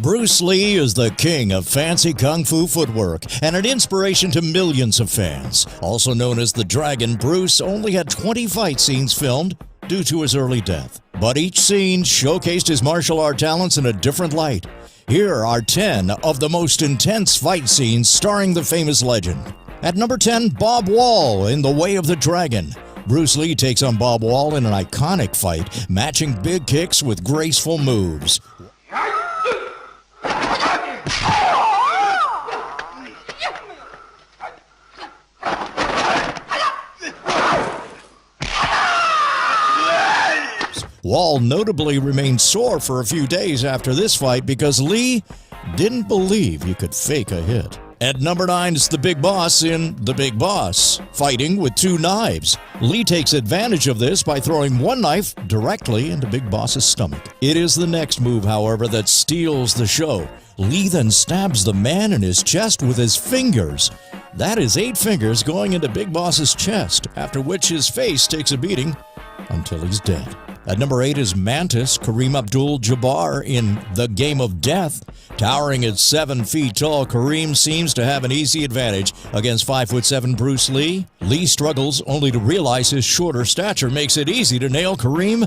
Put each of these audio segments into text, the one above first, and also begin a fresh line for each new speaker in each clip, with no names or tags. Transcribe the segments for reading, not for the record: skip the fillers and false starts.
Bruce Lee is the king of fancy kung fu footwork and an inspiration to millions of fans. Also known as the Dragon, Bruce only had 20 fight scenes filmed due to his early death. But each scene showcased his martial art talents in a different light. Here are 10 of the most intense fight scenes starring the famous legend. At number 10, Bob Wall in The Way of the Dragon. Bruce Lee takes on Bob Wall in an iconic fight, matching big kicks with graceful moves. Wall notably remained sore for a few days after this fight because Lee didn't believe he could fake a hit. At number 9 is the Big Boss in The Big Boss, fighting with 2 knives. Lee takes advantage of this by throwing one knife directly into Big Boss's stomach. It is the next move, however, that steals the show. Lee then stabs the man in his chest with his fingers. That is 8 fingers going into Big Boss's chest, after which his face takes a beating until he's dead. At number 8 is Mantis, Kareem Abdul-Jabbar in The Game of Death. Towering at 7 feet tall, Kareem seems to have an easy advantage against 5'7" Bruce Lee. Lee struggles only to realize his shorter stature makes it easy to nail Kareem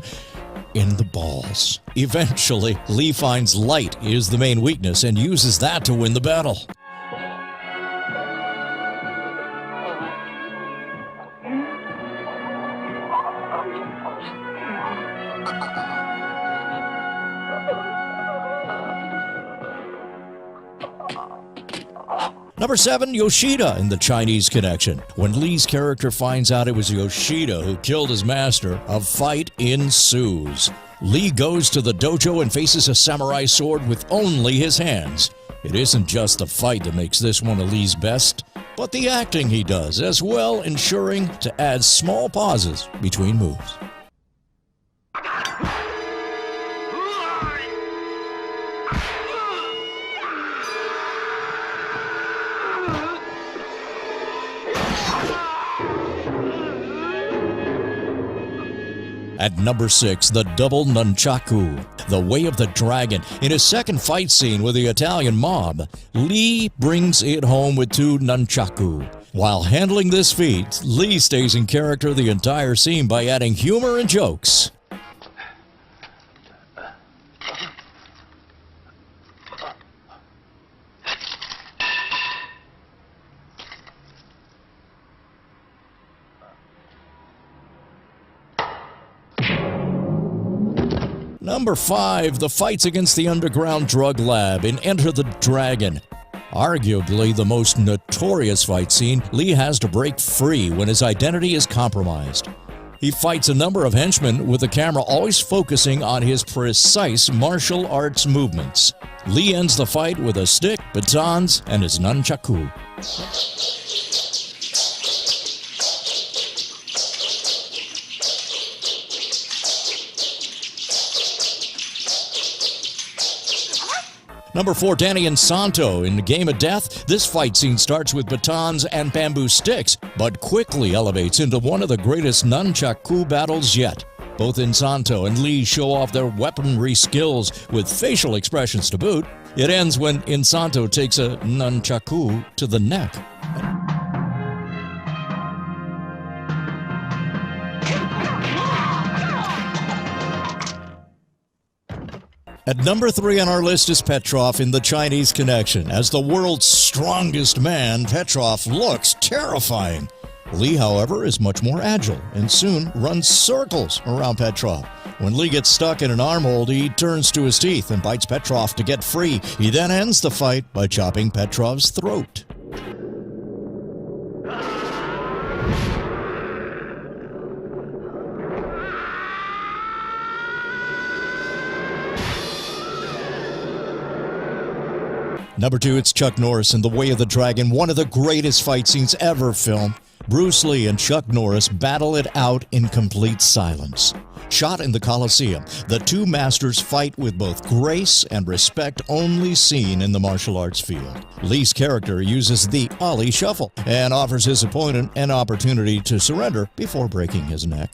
in the balls. Eventually, Lee finds light is the main weakness and uses that to win the battle. Number 7, Yoshida in The Chinese Connection. When Lee's character finds out it was Yoshida who killed his master, a fight ensues. Lee goes to the dojo and faces a samurai sword with only his hands. It isn't just the fight that makes this one of Lee's best, but the acting he does as well, ensuring to add small pauses between moves. At number 6, the double nunchaku, The Way of the Dragon. In his second fight scene with the Italian mob, Lee brings it home with 2 nunchaku. While handling this feat, Lee stays in character the entire scene by adding humor and jokes. Number 5, the fights against the underground drug lab in Enter the Dragon. Arguably the most notorious fight scene, Lee has to break free when his identity is compromised. He fights a number of henchmen with the camera always focusing on his precise martial arts movements. Lee ends the fight with a stick, batons, and his nunchaku. Number 4, Danny and Santo in The Game of Death. This fight scene starts with batons and bamboo sticks, but quickly elevates into one of the greatest nunchaku battles yet. Both Insanto and Lee show off their weaponry skills with facial expressions to boot. It ends when Insanto takes a nunchaku to the neck. At number 3 on our list is Petrov in The Chinese Connection. As the world's strongest man, Petrov looks terrifying. Lee, however, is much more agile and soon runs circles around Petrov. When Lee gets stuck in an armhold, he turns to his teeth and bites Petrov to get free. He then ends the fight by chopping Petrov's throat. Number 2, it's Chuck Norris in The Way of the Dragon, one of the greatest fight scenes ever filmed. Bruce Lee and Chuck Norris battle it out in complete silence. Shot in the Coliseum, the 2 masters fight with both grace and respect only seen in the martial arts field. Lee's character uses the Ollie Shuffle and offers his opponent an opportunity to surrender before breaking his neck.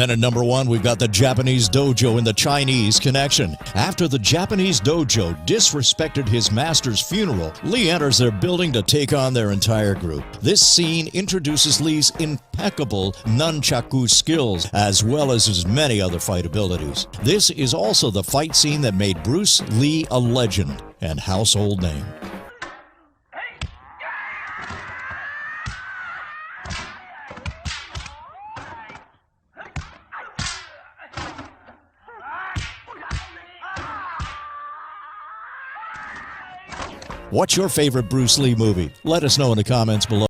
Then at number 1, we've got the Japanese dojo and the Chinese connection. After the Japanese dojo disrespected his master's funeral, Lee enters their building to take on their entire group. This scene introduces Lee's impeccable nunchaku skills, as well as his many other fight abilities. This is also the fight scene that made Bruce Lee a legend and household name. What's your favorite Bruce Lee movie? Let us know in the comments below.